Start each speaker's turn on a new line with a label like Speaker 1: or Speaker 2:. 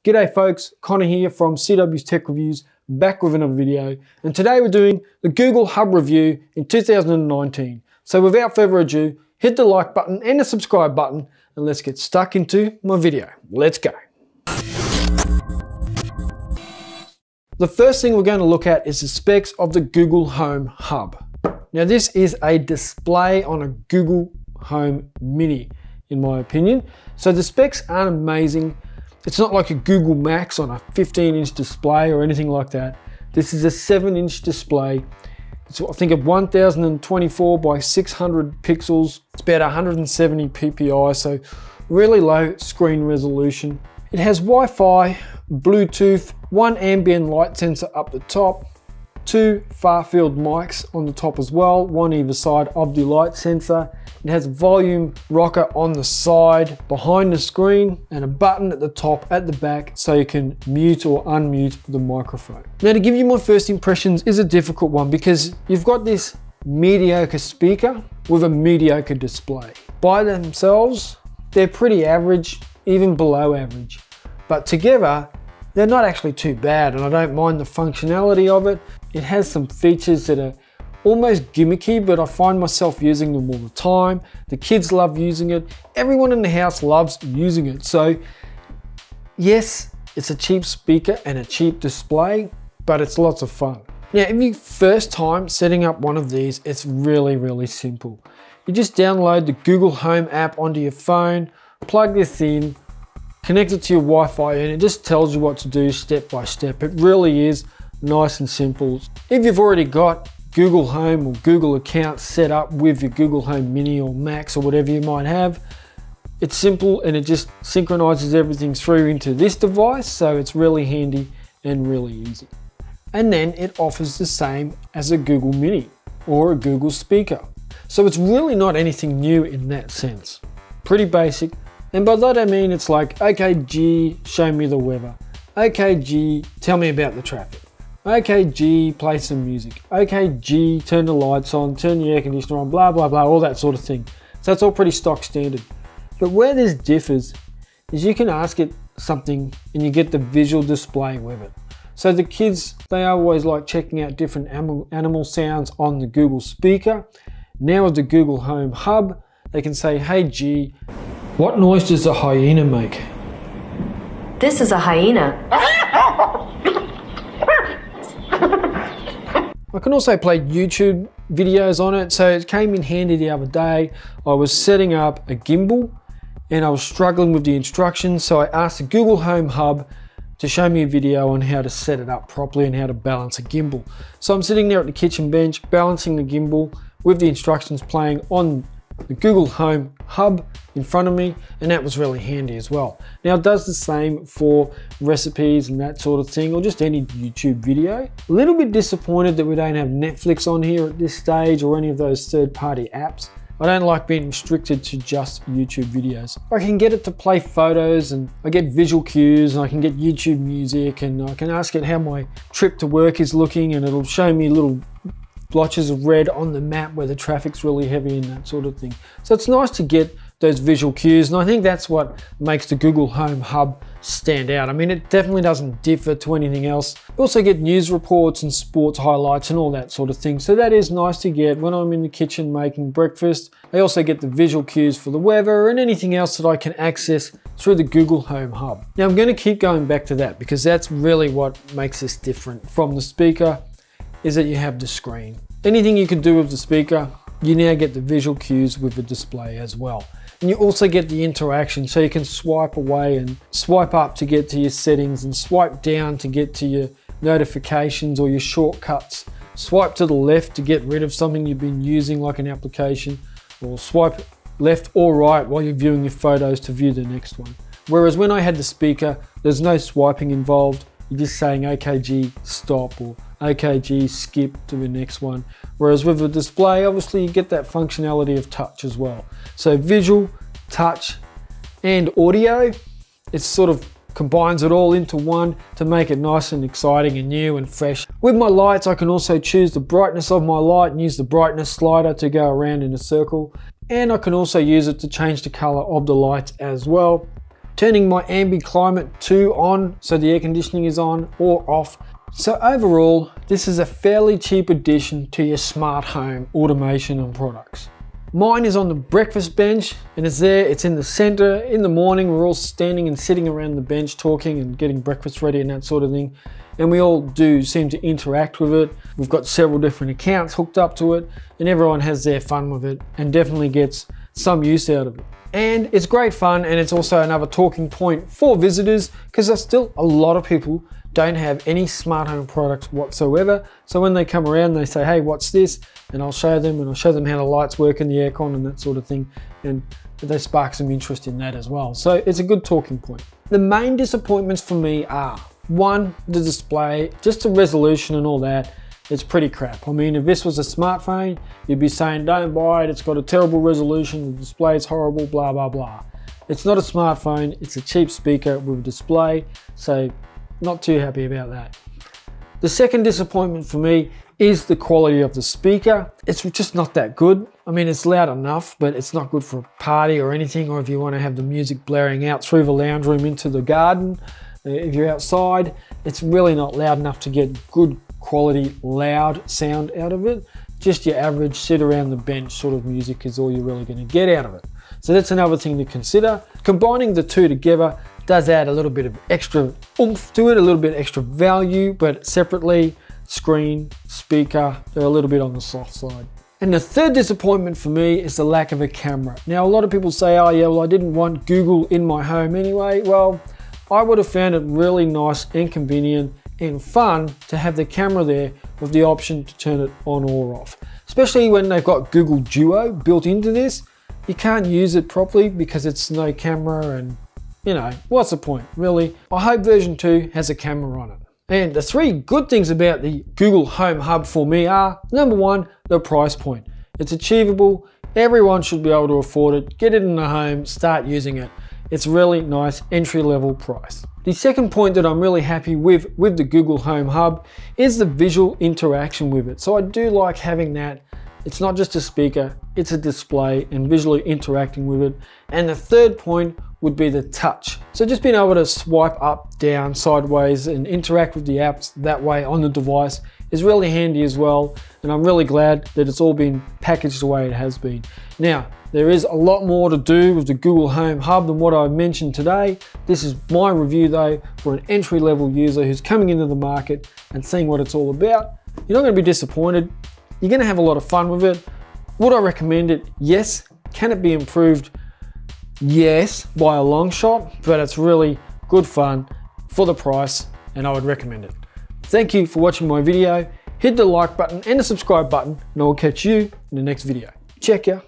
Speaker 1: G'day folks, Connor here from CW's Tech Reviews, back with another video. And today we're doing the Google Hub review in 2019. So without further ado, hit the like button and the subscribe button and let's get stuck into my video. Let's go. The first thing we're going to look at is the specs of the Google Home Hub. Now this is a display on a Google Home Mini, in my opinion. So the specs aren't amazing. It's not like a Google Max on a 15-inch display or anything like that. This is a 7-inch display. It's I think a 1024 by 600 pixels. It's about 170 ppi, so really low screen resolution. It has Wi-Fi, Bluetooth, one ambient light sensor up the top, 2 far-field mics on the top as well, one either side of the light sensor. It has a volume rocker on the side behind the screen and a button at the top at the back so you can mute or unmute the microphone. Now to give you my first impressions is a difficult one because you've got this mediocre speaker with a mediocre display. By themselves, they're pretty average, even below average. But together, they're not actually too bad, and I don't mind the functionality of it. It has some features that are almost gimmicky, but I find myself using them all the time. The kids love using it. Everyone in the house loves using it. So yes, it's a cheap speaker and a cheap display, but it's lots of fun. Now, if you first time setting up one of these, it's really simple. You just download the Google Home app onto your phone, plug this in, connect it to your Wi-Fi, and it just tells you what to do step by step. It really is nice and simple. If you've already got Google Home or Google account set up with your Google Home Mini or Max or whatever you might have, it's simple and it just synchronizes everything through into this device, so it's really handy and really easy. And then it offers the same as a Google Mini or a Google speaker. So it's really not anything new in that sense. Pretty basic. And by that I mean it's like, okay G, show me the weather. Okay G, tell me about the traffic. Okay G, play some music. Okay G, turn the lights on, turn the air conditioner on, blah blah, all that sort of thing. So that's all pretty stock standard. But where this differs is you can ask it something and you get the visual display with it. So the kids, they always like checking out different animal sounds on the Google speaker. Now with the Google Home Hub, they can say, hey G, what noise does a hyena make?
Speaker 2: This is a hyena.
Speaker 1: I can also play YouTube videos on it, so it came in handy the other day. I was setting up a gimbal and I was struggling with the instructions, so I asked the Google Home Hub to show me a video on how to set it up properly and how to balance a gimbal. So I'm sitting there at the kitchen bench balancing the gimbal with the instructions playing on the Google Home Hub in front of me, and that was really handy as well. Now it does the same for recipes and that sort of thing, or just any YouTube video. A little bit disappointed that we don't have Netflix on here at this stage or any of those third-party apps. I don't like being restricted to just YouTube videos. I can get it to play photos and I get visual cues and I can get YouTube music and I can ask it how my trip to work is looking and it'll show me little blotches of red on the map where the traffic's really heavy and that sort of thing. So it's nice to get those visual cues, and I think that's what makes the Google Home Hub stand out. I mean, it definitely doesn't differ to anything else. You also get news reports and sports highlights and all that sort of thing. So that is nice to get when I'm in the kitchen making breakfast. I also get the visual cues for the weather and anything else that I can access through the Google Home Hub. Now I'm going to keep going back to that because that's really what makes this different from the speaker, is that you have the screen. Anything you can do with the speaker, you now get the visual cues with the display as well. And you also get the interaction, so you can swipe away and swipe up to get to your settings and swipe down to get to your notifications or your shortcuts. Swipe to the left to get rid of something you've been using like an application, or swipe left or right while you're viewing your photos to view the next one. Whereas when I had the speaker, there's no swiping involved. You're just saying, okay G, stop, or okay G, skip to the next one. Whereas with the display, obviously you get that functionality of touch as well. So visual, touch, and audio, it sort of combines it all into one to make it nice and exciting and new and fresh. With my lights, I can also choose the brightness of my light and use the brightness slider to go around in a circle. And I can also use it to change the color of the lights as well. turning my ambient climate to on so the air conditioning is on or off. So overall, this is a fairly cheap addition to your smart home automation and products. Mine is on the breakfast bench and it's there, it's in the center. In the morning, we're all standing and sitting around the bench talking and getting breakfast ready and that sort of thing. And we all do seem to interact with it. We've got several different accounts hooked up to it and everyone has their fun with it and definitely gets some use out of it. And it's great fun, and it's also another talking point for visitors because there's still a lot of people don't have any smart home products whatsoever. So when they come around, they say, hey, what's this? And I'll show them, and I'll show them how the lights work and the aircon and that sort of thing. And they spark some interest in that as well. So it's a good talking point. The main disappointments for me are, one, the display, just the resolution and all that. It's pretty crap. I mean, if this was a smartphone, you'd be saying, don't buy it, it's got a terrible resolution, the display is horrible, blah, blah, blah. It's not a smartphone, it's a cheap speaker with a display, so not too happy about that. The second disappointment for me is the quality of the speaker. It's just not that good. I mean, it's loud enough, but it's not good for a party or anything, or if you want to have the music blaring out through the lounge room into the garden. If you're outside, it's really not loud enough to get good quality loud sound out of it. Just your average sit around the bench sort of music is all you're really going to get out of it. So that's another thing to consider. Combining the two together does add a little bit of extra oomph to it, a little bit extra value, but separately, screen, speaker, they're a little bit on the soft side. And the third disappointment for me is the lack of a camera. Now, a lot of people say, oh yeah, well, I didn't want Google in my home anyway. Well, I would have found it really nice and convenient and fun to have the camera there with the option to turn it on or off. Especially when they've got Google Duo built into this. You can't use it properly because it's no camera, and you know, what's the point, really? I hope version 2 has a camera on it. And the three good things about the Google Home Hub for me are, number one, the price point. It's achievable, everyone should be able to afford it, get it in the home, start using it. It's really nice entry-level price. The second point that I'm really happy with the Google Home Hub is the visual interaction with it. So I do like having that. It's not just a speaker, it's a display and visually interacting with it. And the third point would be the touch. So just being able to swipe up, down, sideways and interact with the apps that way on the device is really handy as well. And I'm really glad that it's all been packaged the way it has been. Now, there is a lot more to do with the Google Home Hub than what I mentioned today. This is my review though for an entry-level user who's coming into the market and seeing what it's all about. You're not going to be disappointed. You're going to have a lot of fun with it. Would I recommend it? Yes. Can it be improved? Yes, by a long shot, but it's really good fun for the price and I would recommend it. Thank you for watching my video. Hit the like button and the subscribe button and I will catch you in the next video. Check ya.